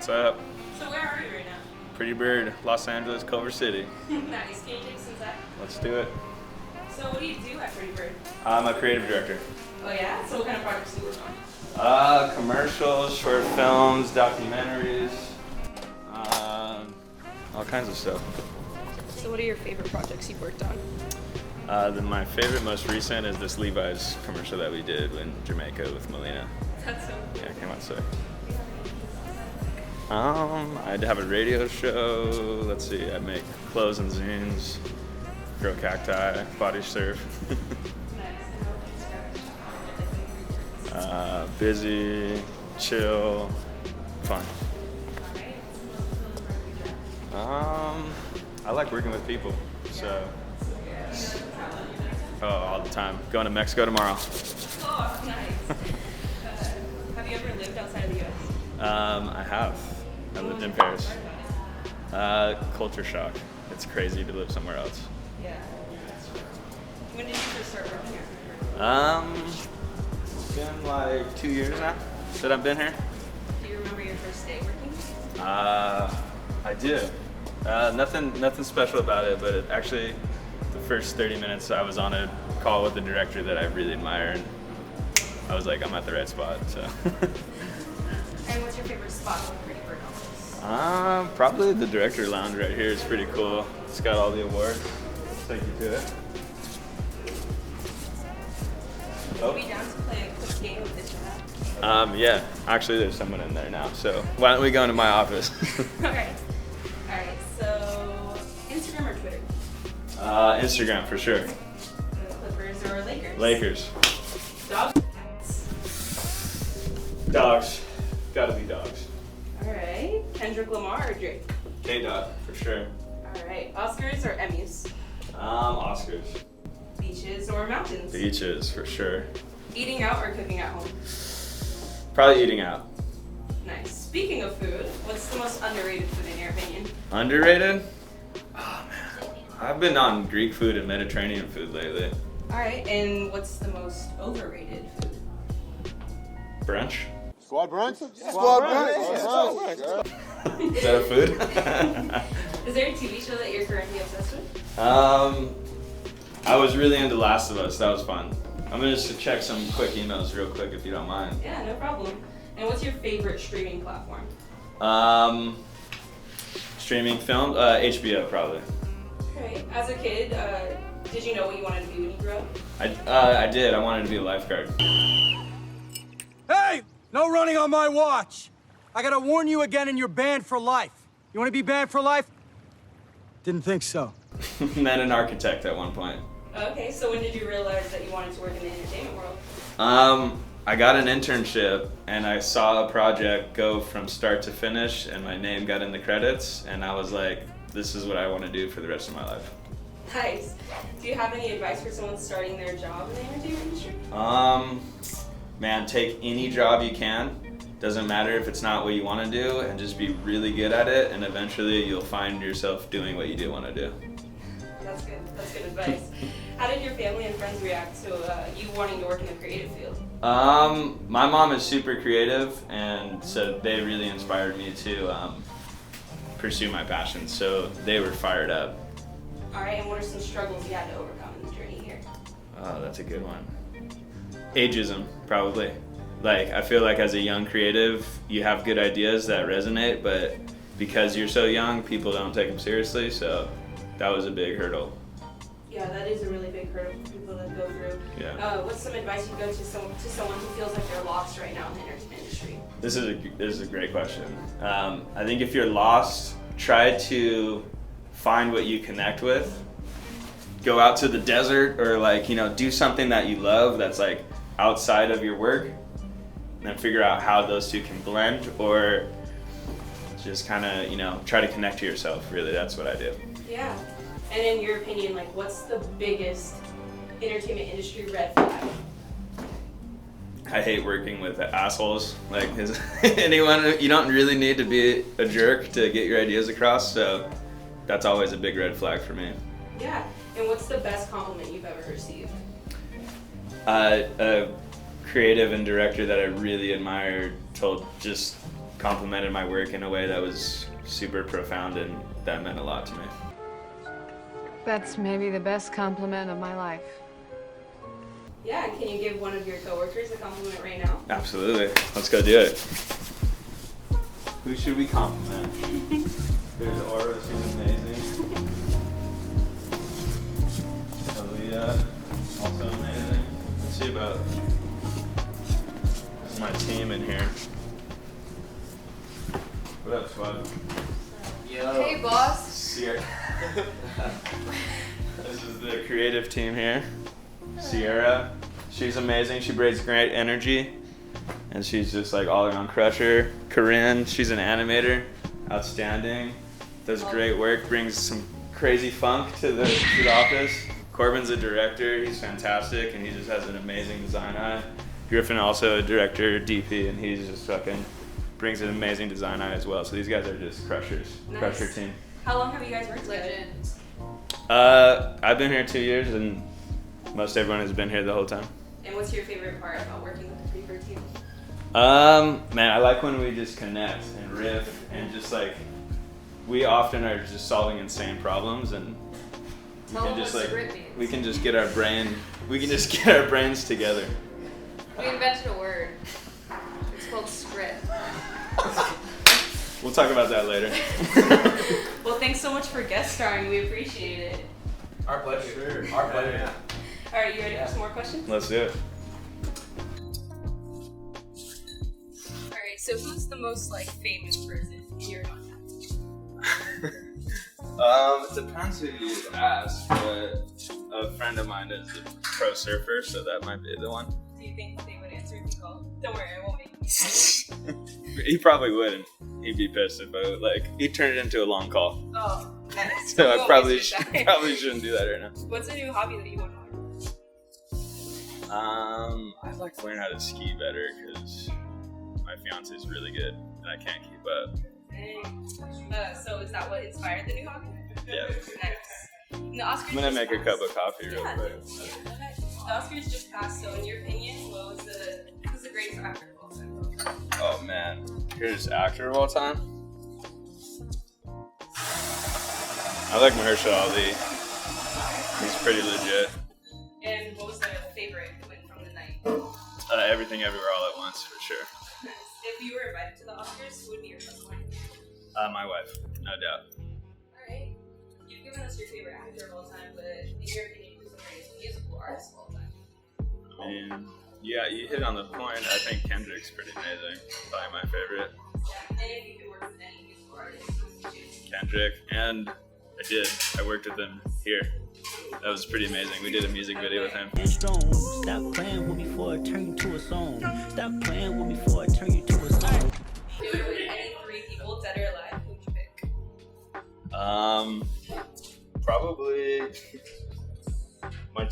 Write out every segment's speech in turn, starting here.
What's up? So where are you right now? Prettybird, Los Angeles, Culver City. Nice. Can you take some time? Let's do it. So what do you do at Prettybird? I'm a creative director. Oh yeah? So what kind of projects do you work on? Commercials, short films, documentaries, all kinds of stuff. So what are your favorite projects you've worked on? My favorite, most recent, is this Levi's commercial that we did in Jamaica with Melina. That's so cool. Yeah, it came out sick. I'd have a radio show. Let's see, I'd make clothes and zines, grow cacti, body surf. Busy, chill, fun. I like working with people, so all the time. Going to Mexico tomorrow. Oh, nice. Have you ever lived outside of the U.S.? I have. I lived in Paris. Culture shock. It's crazy to live somewhere else. Yeah. When did you first start working here? It's been like 2 years now that I've been here. Do you remember your first day working? I do. Nothing special about it, but actually, the first 30 minutes I was on a call with the director that I really admire, and I was like, I'm at the right spot. So. And what's your favorite spot with Prettybird office? Probably the director lounge right here is pretty cool. It's got all the awards. Take you to it. Would you be down to play a quick game with the chat? Yeah. Actually, there's someone in there now. So why don't we go into my office? Okay. All right. So Instagram or Twitter? Instagram for sure. Clippers or Lakers? Lakers. Dogs. Dogs. Gotta be dogs. All right. Kendrick Lamar or Drake? K-Dot for sure. All right. Oscars or Emmys? Oscars. Beaches or mountains? Beaches for sure. Eating out or cooking at home? Probably eating out. Nice. Speaking of food, what's the most underrated food in your opinion? Underrated? Oh man, I've been on Greek food and Mediterranean food lately. All right. And what's the most overrated food? Brunch? Squad brunch? Squad brunch. Is that a food? Is there a TV show that you're currently obsessed with? I was really into Last of Us. That was fun. I'm gonna just check some quick emails real quick if you don't mind. Yeah, no problem. And what's your favorite streaming platform? Streaming film? HBO probably. Okay. As a kid, did you know what you wanted to be when you grew up? I did. I wanted to be a lifeguard. Hey! No running on my watch! I gotta warn you again, and you're banned for life. You wanna be banned for life? Didn't think so. Met an architect at one point. Okay, so when did you realize that you wanted to work in the entertainment world? I got an internship and I saw a project go from start to finish and my name got in the credits and I was like, this is what I want to do for the rest of my life. Nice. Do you have any advice for someone starting their job in the entertainment industry? Man, take any job you can. Doesn't matter if it's not what you want to do, and just be really good at it, and eventually you'll find yourself doing what you do want to do. That's good. That's good advice. How did your family and friends react to you wanting to work in the creative field? My mom is super creative, and so they really inspired me to pursue my passion. So they were fired up. All right, and what are some struggles you had to overcome in the journey here? Oh, that's a good one. Ageism, probably. Like, I feel like as a young creative, you have good ideas that resonate, but because you're so young, people don't take them seriously, so that was a big hurdle. Yeah, that is a really big hurdle for people to go through. Yeah. What's some advice you'd go to someone who feels like they're lost right now in the entertainment industry? This is a great question. I think if you're lost, try to find what you connect with. Go out to the desert or do something that you love that's like outside of your work, and then figure out how those two can blend, or just kind of, try to connect to yourself. Really, that's what I do. Yeah. And in your opinion, what's the biggest entertainment industry red flag? I hate working with assholes. Anyone, you don't really need to be a jerk to get your ideas across, so that's always a big red flag for me. Yeah. And what's the best compliment you've ever received? A creative and director that I really admired just complimented my work in a way that was super profound, and that meant a lot to me. That's maybe the best compliment of my life. Yeah, and can you give one of your coworkers a compliment right now? Absolutely. Let's go do it. Who should we compliment? There's Aura, she's amazing. Aaliyah, also amazing. Let's see about my team in here. What up, squad? Yo. Hey, boss. Sierra. This is the creative team here. Sierra, she's amazing. She brings great energy, and she's just like all around crusher. Corinne, she's an animator, outstanding. Does great work. Brings some crazy funk to the office. Corbin's a director. He's fantastic, and he just has an amazing design eye. Griffin also a director, DP, and he's just fucking brings an amazing design eye as well. So these guys are just crushers. Nice. Crusher team. How long have you guys worked together? I've been here 2 years, and most everyone has been here the whole time. And what's your favorite part about working with the Prettybird team? Man, I like when we just connect and riff, and just like, we often are just solving insane problems, and we can just get our brains together. We invented a word. It's called script. We'll talk about that later. Well, thanks so much for guest starring. We appreciate it. Our pleasure. Sure. Our pleasure. Yeah. All right, you ready for some more questions? Let's do it. All right, so who's the most famous person in your contact? It depends who you ask, but a friend of mine is a pro surfer, so that might be the one. Do you think they would answer if you called? Don't worry, I won't make you. He probably wouldn't. He'd be pissed if I would, he'd turn it into a long call. Oh, nice. So I probably shouldn't do that right now. What's a new hobby that you want to learn? I'd like to learn how to ski better because my fiance is really good and I can't keep up. Dang. So is that what inspired the new hobby? Yeah. Nice. And the Oscars I'm gonna make a cup of coffee real quick. Okay. The Oscars just passed, so in your opinion, who's the greatest actor of all time? Oh man, greatest actor of all time? I like Mahershala Ali. He's pretty legit. And what was the favorite win from the night? Everything Everywhere All at Once, for sure. Nice. If you were invited to the Oscars, who would be your first one? My wife, no doubt. Alright. You've given us your favorite actor of all time, but in your opinion, who's the greatest musical artist of all time? I mean, yeah, you hit on the point. I think Kendrick's pretty amazing. Probably my favorite. Yeah. And if you could work with any musical artist, who would you choose? Kendrick, and I worked with him here. That was pretty amazing. We did a music video with him. Stop playing with me before I turn you to a song. Stop playing with me before I turn you to a song. If you were with any three people, dead or alive, who would you pick? Probably my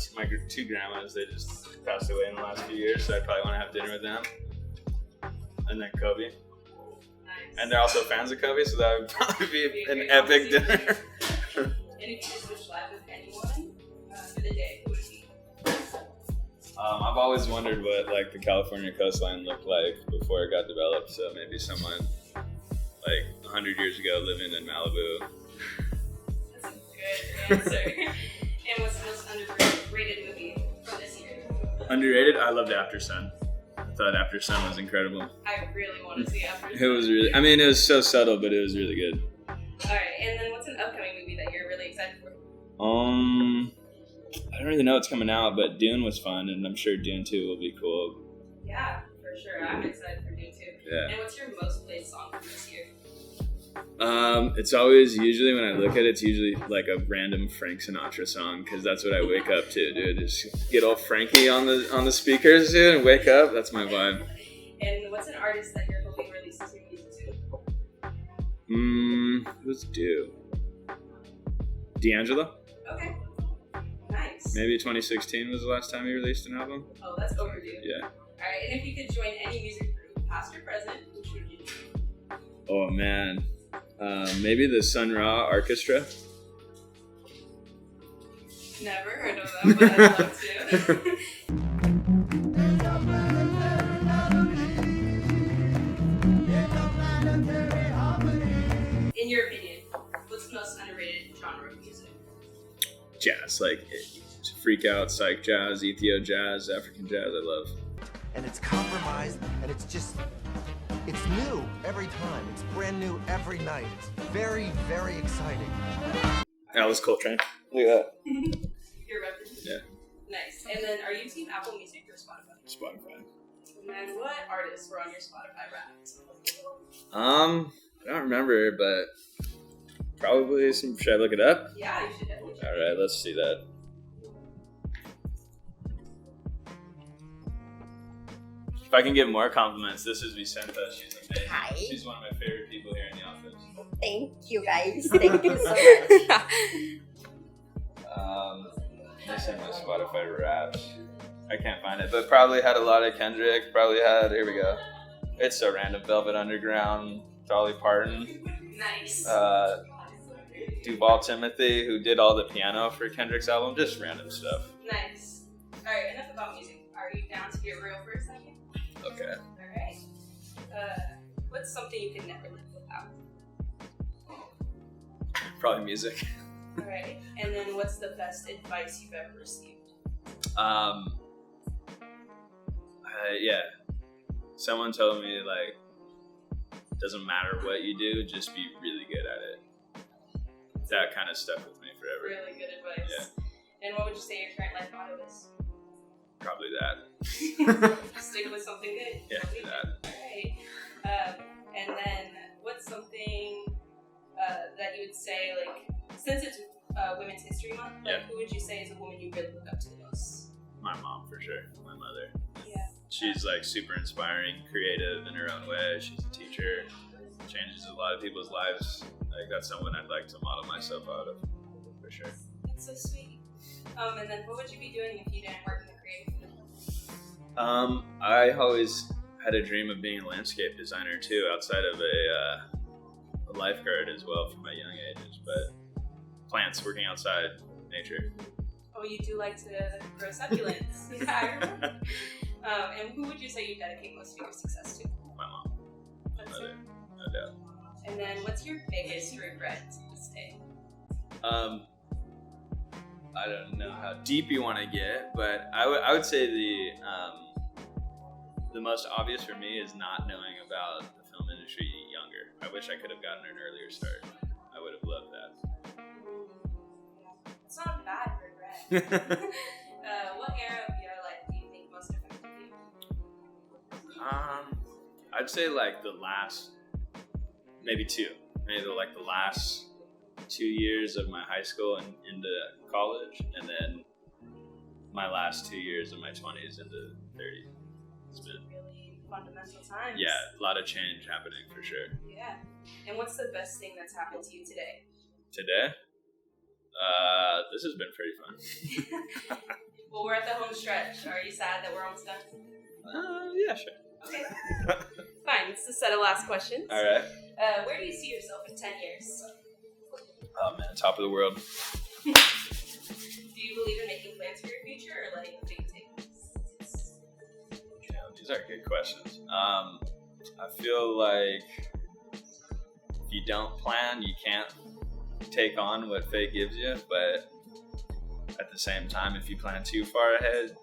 two grandmas. They just passed away in the last few years, so I probably want to have dinner with them. And then Kobe. Nice. And they're also fans of Kobe, so that would probably be an epic dinner. And if you could switch lives with anyone for the day, who would it be? I've always wondered what the California coastline looked like before it got developed. So maybe someone 100 years ago living in Malibu. That's a good answer. And what's the most underrated movie from this year? Underrated? I loved After Sun. I thought After Sun was incredible. I really want to see After Sun. It was really, it was so subtle, but it was really good. Alright, and then what's an upcoming movie that you're really excited for? I don't really know what's coming out, but Dune was fun, and I'm sure Dune 2 will be cool. Yeah, for sure. I'm excited for Dune 2. Yeah. And what's your most played song from this year? It's always, usually when I look at it, it's usually a random Frank Sinatra song, because that's what I wake up to, dude. Just get all Frankie on the speakers, dude, and wake up. That's my vibe. And what's an artist that you're hoping releases your music to? Who's due? D'Angelo? Okay. Nice. Maybe 2016 was the last time he released an album. Oh, that's overdue. Yeah. Alright, and if you could join any music group, past or present, which would you do? Oh man. Maybe the Sun Ra Orchestra. Never heard of them, but I'd love to. In your opinion, what's the most underrated genre of music? Jazz, like freak out, psych jazz, Ethio jazz, African jazz, I love. And it's compromised, and it's new every time. It's brand new every night. It's very, very exciting. Alice Coltrane. Look at that. Your reference? Yeah. Nice. And then, are you team Apple Music or Spotify? Spotify. And then, what artists were on your Spotify Wrapped? I don't remember, but probably some. Should I look it up? Yeah, you should definitely. All right, let's see that. If I can give more compliments, this is Vicenta. She's amazing. Hi. She's one of my favorite people here in the office. Thank you guys. Thank you so much. This is my Spotify Wrapped. I can't find it, but probably had a lot of Kendrick. Probably had, here we go. It's so random. Velvet Underground, Dolly Parton. Nice. Duval Timothy, who did all the piano for Kendrick's album. Just random stuff. Nice. All right, enough about music. Are you down to get real for a second? Okay. All right. What's something you can never live without? Probably music. All right. And then, what's the best advice you've ever received? Yeah. Someone told me, like, doesn't matter what you do, just be really good at it. That kind of stuck with me forever. Really good advice. Yeah. And what would you say your current life motto is? Probably that. Stick with something good. Yeah, that. All right. And then, what's something that you would say, like, since it's Women's History Month, like, who would you say is a woman you really look up to the most? My mom, for sure. My mother. Yeah. She's, like, super inspiring, creative in her own way. She's a teacher. Changes a lot of people's lives. Like, that's someone I'd like to model myself out of, for sure. That's so sweet. And then what would you be doing if you didn't work in the creative field? I always had a dream of being a landscape designer too, outside of a lifeguard as well from my young ages. But plants, working outside, nature. Oh, you do like to grow succulents. Yeah, I remember. And who would you say you dedicate most of your success to? My mom. My mother, no doubt. And then what's your biggest regret to this day? I don't know how deep you want to get, but I would say the most obvious for me is not knowing about the film industry younger. I wish I could have gotten an earlier start. I would have loved that. It's not a bad regret. What era of your life do you think most affected you? I'd say like the last, maybe the last 2 years of my high school and into college, and then my last 2 years of my 20s into 30s. It's been really fundamental times. Yeah, a lot of change happening for sure. Yeah. And what's the best thing that's happened to you today? Today? This has been pretty fun. Well, we're at the home stretch. Are you sad that we're almost done? Yeah, sure. Okay. Fine. It's the set of last questions. All right. Where do you see yourself in 10 years? Oh man, top of the world. Do you believe in making plans for your future, or letting the things take place? Yeah, these are good questions. I feel like if you don't plan, you can't take on what fate gives you, but at the same time, if you plan too far ahead,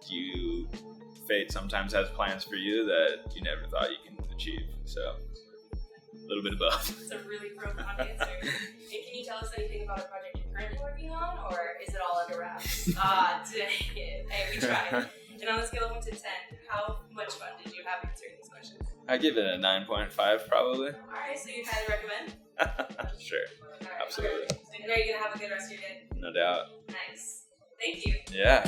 fate sometimes has plans for you that you never thought you can achieve. So a little bit of both. It's a really profound answer. And can you tell us anything about a project you're currently working on, or is it all under wraps? Dang it. Hey, we tried. And on a scale of 1 to 10, how much fun did you have answering these questions? I give it a 9.5 probably. Alright, so you highly recommend? Sure. Right, Absolutely. And are you going to have a good rest of your day? No doubt. Nice. Thank you. Yeah.